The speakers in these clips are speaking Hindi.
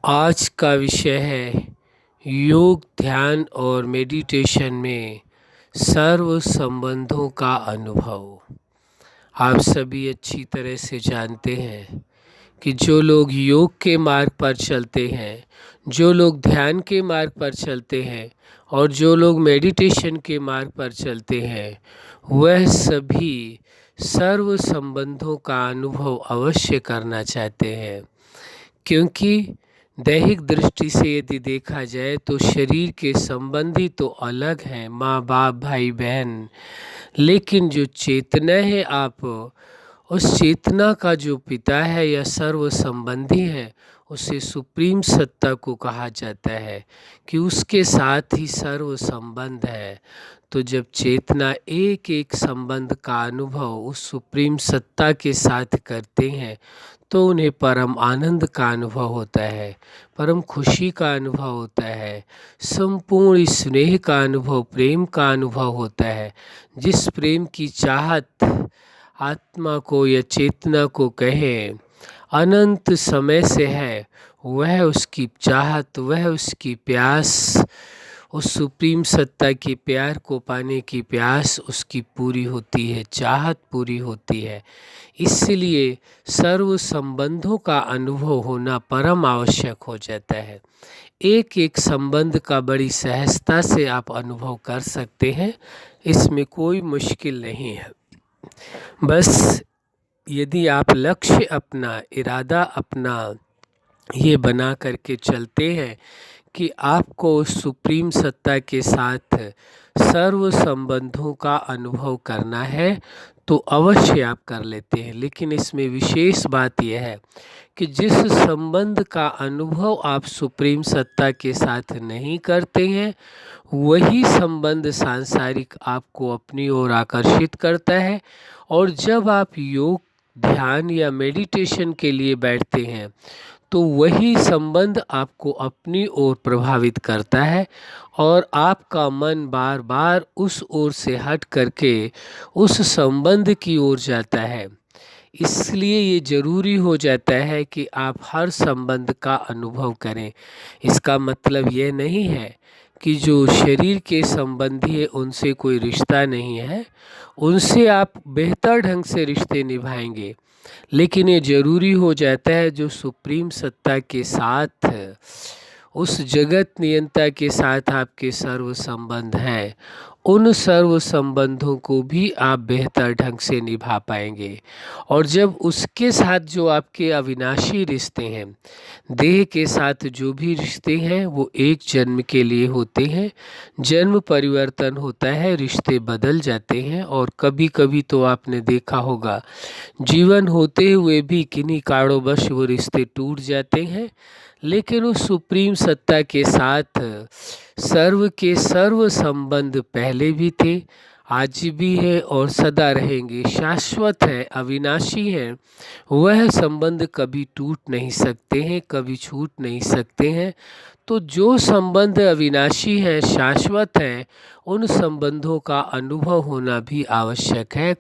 आज का विषय है योग, ध्यान और मेडिटेशन में सर्व संबंधों का अनुभव। आप सभी अच्छी तरह से जानते हैं कि जो लोग योग के मार्ग पर चलते हैं, जो लोग ध्यान के मार्ग पर चलते हैं और जो लोग मेडिटेशन के मार्ग पर चलते हैं, वह सभी सर्व संबंधों का अनुभव अवश्य करना चाहते हैं। क्योंकि दैहिक दृष्टि से यदि देखा जाए तो शरीर के संबंधी तो अलग हैं, माँ बाप भाई बहन, लेकिन जो चेतना है, आप उस चेतना का जो पिता है या सर्व संबंधी है, उसे सुप्रीम सत्ता को कहा जाता है कि उसके साथ ही सर्व संबंध है। तो जब चेतना एक एक संबंध का अनुभव उस सुप्रीम सत्ता के साथ करते हैं तो उन्हें परम आनंद का अनुभव होता है, परम खुशी का अनुभव होता है, संपूर्ण स्नेह का अनुभव, प्रेम का अनुभव होता है। जिस प्रेम की चाहत आत्मा को या चेतना को कहें अनंत समय से है, वह उसकी चाहत, वह उसकी प्यास, उस सुप्रीम सत्ता के प्यार को पाने की प्यास उसकी पूरी होती है, चाहत पूरी होती है। इसलिए सर्व संबंधों का अनुभव होना परम आवश्यक हो जाता है। एक एक संबंध का बड़ी सहजता से आप अनुभव कर सकते हैं, इसमें कोई मुश्किल नहीं है। बस यदि आप लक्ष्य अपना, इरादा अपना ये बना करके चलते हैं कि आपको उस सुप्रीम सत्ता के साथ सर्व संबंधों का अनुभव करना है, तो अवश्य आप कर लेते हैं। लेकिन इसमें विशेष बात यह है कि जिस संबंध का अनुभव आप सुप्रीम सत्ता के साथ नहीं करते हैं, वही संबंध सांसारिक आपको अपनी ओर आकर्षित करता है। और जब आप योग, ध्यान या मेडिटेशन के लिए बैठते हैं तो वही संबंध आपको अपनी ओर प्रभावित करता है और आपका मन बार बार उस ओर से हट करके उस संबंध की ओर जाता है। इसलिए ये ज़रूरी हो जाता है कि आप हर संबंध का अनुभव करें। इसका मतलब ये नहीं है कि जो शरीर के संबंधी है उनसे कोई रिश्ता नहीं है, उनसे आप बेहतर ढंग से रिश्ते निभाएंगे। लेकिन ये ज़रूरी हो जाता है जो सुप्रीम सत्ता के साथ, उस जगत नियंता के साथ आपके सर्व संबंध हैं, उन सर्व संबंधों को भी आप बेहतर ढंग से निभा पाएंगे। और जब उसके साथ जो आपके अविनाशी रिश्ते हैं, देह के साथ जो भी रिश्ते हैं, वो एक जन्म के लिए होते हैं। जन्म परिवर्तन होता है, रिश्ते बदल जाते हैं और कभी कभी तो आपने देखा होगा जीवन होते हुए भी किन्हीं कारणोंवश वो रिश्ते टूट जाते हैं। लेकिन उस सुप्रीम सत्ता के साथ सर्व के सर्व संबंध पहले भी थे, आज भी है और सदा रहेंगे, शाश्वत है, अविनाशी है। वह संबंध कभी टूट नहीं सकते हैं, कभी छूट नहीं सकते हैं। तो जो संबंध अविनाशी हैं, शाश्वत हैं, उन संबंधों का अनुभव होना भी आवश्यक है।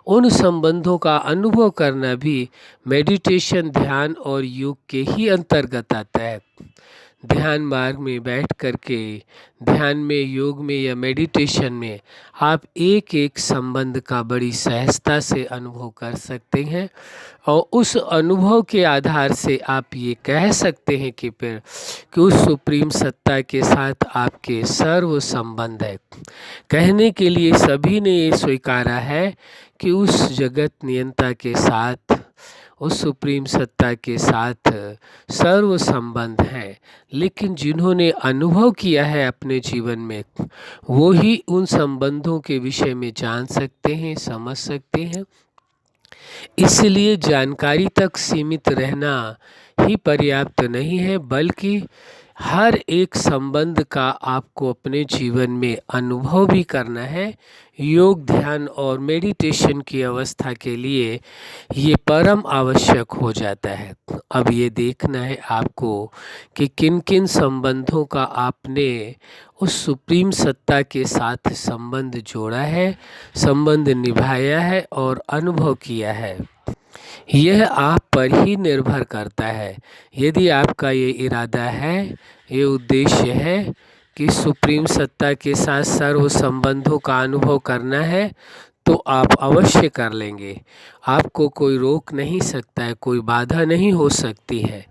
उन संबंधों का अनुभव करना भी मेडिटेशन, ध्यान और योग के ही अंतर्गत आता है। ध्यान मार्ग में बैठ करके, ध्यान में, योग में या मेडिटेशन में आप एक एक संबंध का बड़ी सहजता से अनुभव कर सकते हैं और उस अनुभव के आधार से आप ये कह सकते हैं कि फिर कि उस सुप्रीम सत्ता के साथ आपके सर्व संबंध है। कहने के लिए सभी ने ये स्वीकारा है कि उस जगत नियंता के साथ, उस सुप्रीम सत्ता के साथ सर्व संबंध हैं। लेकिन जिन्होंने अनुभव किया है अपने जीवन में, वो ही उन संबंधों के विषय में जान सकते हैं, समझ सकते हैं। इसलिए जानकारी तक सीमित रहना ही पर्याप्त नहीं है, बल्कि हर एक संबंध का आपको अपने जीवन में अनुभव भी करना है। योग, ध्यान और मेडिटेशन की अवस्था के लिए ये परम आवश्यक हो जाता है। अब ये देखना है आपको कि किन किन संबंधों का आपने उस सुप्रीम सत्ता के साथ संबंध जोड़ा है, संबंध निभाया है और अनुभव किया है। यह आप पर ही निर्भर करता है। यदि आपका ये इरादा है, ये उद्देश्य है कि सुप्रीम सत्ता के साथ सर्व संबंधों का अनुभव करना है, तो आप अवश्य कर लेंगे। आपको कोई रोक नहीं सकता है, कोई बाधा नहीं हो सकती है।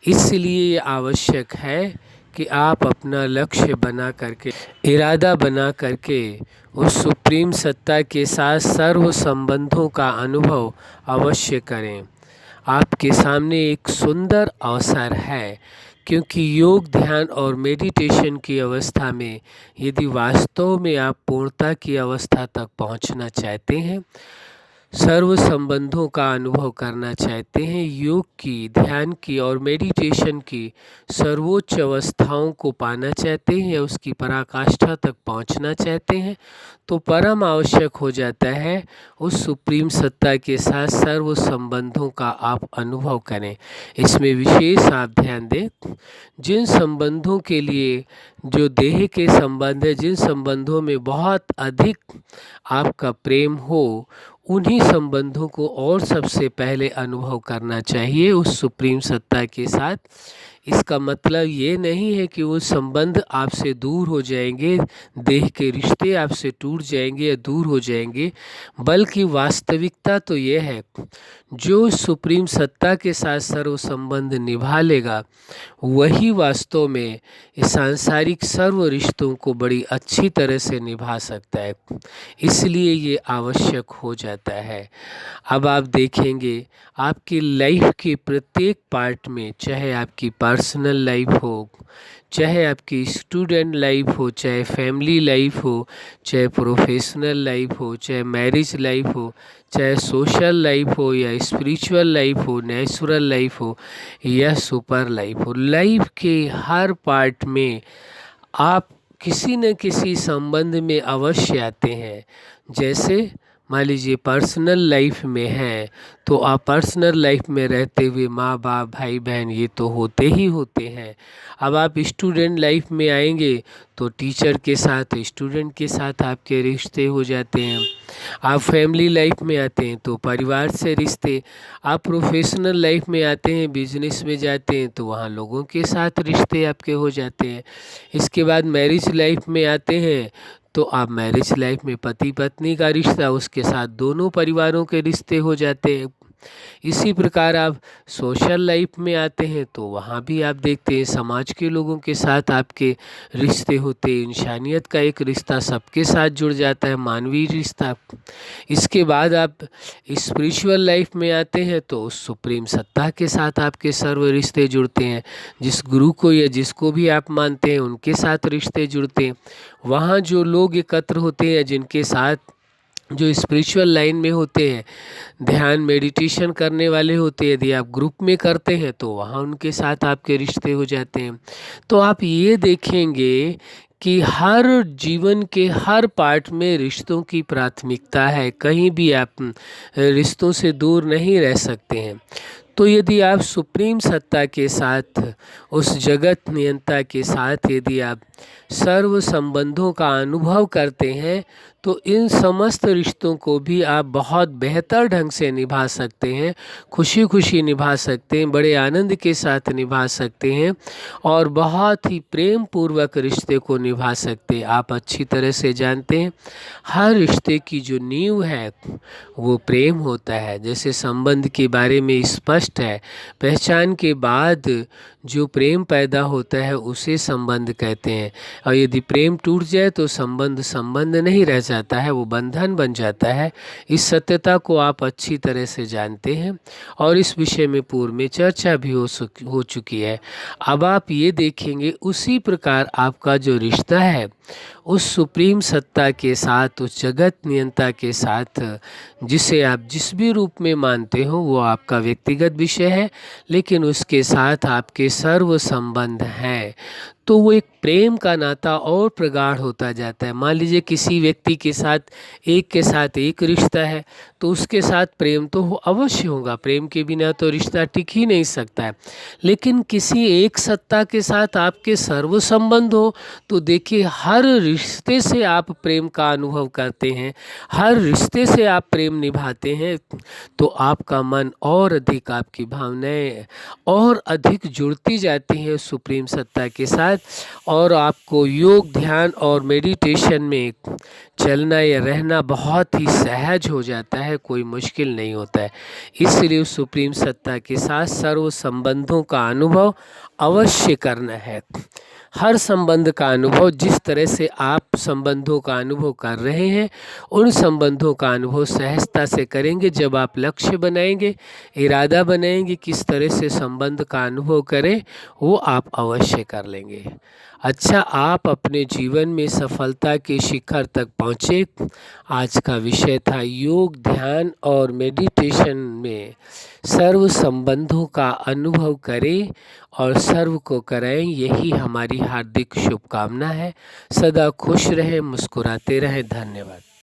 इसलिए ये आवश्यक है कि आप अपना लक्ष्य बना करके, इरादा बना करके उस सुप्रीम सत्ता के साथ सर्व संबंधों का अनुभव अवश्य करें। आपके सामने एक सुंदर अवसर है, क्योंकि योग, ध्यान और मेडिटेशन की अवस्था में यदि वास्तव में आप पूर्णता की अवस्था तक पहुंचना चाहते हैं, सर्व संबंधों का अनुभव करना चाहते हैं, योग की, ध्यान की और मेडिटेशन की सर्वोच्च अवस्थाओं को पाना चाहते हैं या उसकी पराकाष्ठा तक पहुंचना चाहते हैं, तो परम आवश्यक हो जाता है उस सुप्रीम सत्ता के साथ सर्व संबंधों का आप अनुभव करें। इसमें विशेष आप ध्यान दें, जिन संबंधों के लिए, जो देह के संबंध है, जिन संबंधों में बहुत अधिक आपका प्रेम हो, उन्हीं संबंधों को और सबसे पहले अनुभव करना चाहिए उस सुप्रीम सत्ता के साथ। इसका मतलब ये नहीं है कि वो संबंध आपसे दूर हो जाएंगे, देह के रिश्ते आपसे टूट जाएंगे या दूर हो जाएंगे, बल्कि वास्तविकता तो ये है, जो सुप्रीम सत्ता के साथ सर्व संबंध निभा लेगा, वही वास्तव में इस सांसारिक सर्व रिश्तों को बड़ी अच्छी तरह से निभा सकता है। इसलिए ये आवश्यक हो जाता है। अब आप देखेंगे, आपकी लाइफ के प्रत्येक पार्ट में, चाहे आपकी पर्सनल लाइफ हो, चाहे आपकी स्टूडेंट लाइफ हो, चाहे फैमिली लाइफ हो, चाहे प्रोफेशनल लाइफ हो, चाहे मैरिज लाइफ हो, चाहे सोशल लाइफ हो या स्पिरिचुअल लाइफ हो, नेचुरल लाइफ हो या सुपर लाइफ हो, लाइफ के हर पार्ट में आप किसी न किसी संबंध में अवश्य आते हैं। जैसे मान लीजिए पर्सनल लाइफ में हैं, तो आप पर्सनल लाइफ में रहते हुए माँ बाप, भाई बहन, ये तो होते ही होते हैं। अब आप स्टूडेंट लाइफ में आएंगे तो टीचर के साथ, स्टूडेंट के साथ आपके रिश्ते हो जाते हैं। आप फैमिली लाइफ में आते हैं तो परिवार से रिश्ते, आप प्रोफेशनल लाइफ में आते हैं, बिजनेस में जाते हैं तो वहाँ लोगों के साथ रिश्ते आपके हो जाते हैं। इसके बाद मैरिज लाइफ में आते हैं तो आप मैरिज लाइफ में पति पत्नी का रिश्ता, उसके साथ दोनों परिवारों के रिश्ते हो जाते हैं। इसी प्रकार आप सोशल लाइफ में आते हैं तो वहाँ भी आप देखते हैं समाज के लोगों के साथ आपके रिश्ते होते हैं, इंसानियत का एक रिश्ता सबके साथ जुड़ जाता है, मानवीय रिश्ता। इसके बाद आप स्पिरिचुअल लाइफ में आते हैं तो उस सुप्रीम सत्ता के साथ आपके सर्व रिश्ते जुड़ते हैं, जिस गुरु को या जिसको भी आप मानते हैं उनके साथ रिश्ते जुड़ते हैं। वहाँ जो लोग एकत्र होते हैं, जिनके साथ, जो स्पिरिचुअल लाइन में होते हैं, ध्यान मेडिटेशन करने वाले होते हैं, यदि आप ग्रुप में करते हैं तो वहाँ उनके साथ आपके रिश्ते हो जाते हैं। तो आप ये देखेंगे कि हर जीवन के हर पार्ट में रिश्तों की प्राथमिकता है, कहीं भी आप रिश्तों से दूर नहीं रह सकते हैं। तो यदि आप सुप्रीम सत्ता के साथ, उस जगत नियंता के साथ यदि आप सर्व संबंधों का अनुभव करते हैं, तो इन समस्त रिश्तों को भी आप बहुत बेहतर ढंग से निभा सकते हैं, खुशी खुशी निभा सकते हैं, बड़े आनंद के साथ निभा सकते हैं और बहुत ही प्रेम पूर्वक रिश्ते को निभा सकते हैं। आप अच्छी तरह से जानते हैं, हर रिश्ते की जो नींव है वो प्रेम होता है। जैसे संबंध के बारे में स्पष्ट है, पहचान के बाद जो प्रेम पैदा होता है उसे संबंध कहते हैं, और यदि प्रेम टूट जाए तो संबंध नहीं रह जाता है, वो बंधन बन जाता है। इस सत्यता को आप अच्छी तरह से जानते हैं और इस विषय में पूर्व में चर्चा भी हो चुकी है। अब आप ये देखेंगे, उसी प्रकार आपका जो रिश्ता है उस सुप्रीम सत्ता के साथ, उस जगत नियंता के साथ, जिसे आप जिस भी रूप में मानते हो वो आपका व्यक्तिगत विषय है, लेकिन उसके साथ आपके सर्व संबंध हैं, तो वो एक प्रेम का नाता और प्रगाढ़ होता जाता है। मान लीजिए किसी व्यक्ति के साथ एक रिश्ता है, तो उसके साथ प्रेम तो अवश्य होगा, प्रेम के बिना तो रिश्ता टिक ही नहीं सकता है। लेकिन किसी एक सत्ता के साथ आपके सर्व संबंध हो, तो देखिए हर रिश्ते से आप प्रेम का अनुभव करते हैं, हर रिश्ते से आप प्रेम निभाते हैं, तो आपका मन और अधिक, आपकी भावनाएं और अधिक जुड़ती जाती हैं सुप्रीम सत्ता के साथ, और आपको योग, ध्यान और मेडिटेशन में चलना या रहना बहुत ही सहज हो जाता है, कोई मुश्किल नहीं होता है। इसलिए उस सुप्रीम सत्ता के साथ सर्व संबंधों का अनुभव अवश्य करना है। हर संबंध का अनुभव, जिस तरह से आप संबंधों का अनुभव कर रहे हैं, उन संबंधों का अनुभव सहजता से करेंगे। जब आप लक्ष्य बनाएंगे, इरादा बनाएंगे किस तरह से संबंध का अनुभव करें, वो आप अवश्य कर लेंगे। अच्छा, आप अपने जीवन में सफलता के शिखर तक पहुँचे। आज का विषय था योग, ध्यान और मेडिटेशन में सर्व संबंधों का अनुभव करें और सर्व को कराएं। यही हमारी हार्दिक शुभकामना है। सदा खुश रहें, मुस्कुराते रहें। धन्यवाद।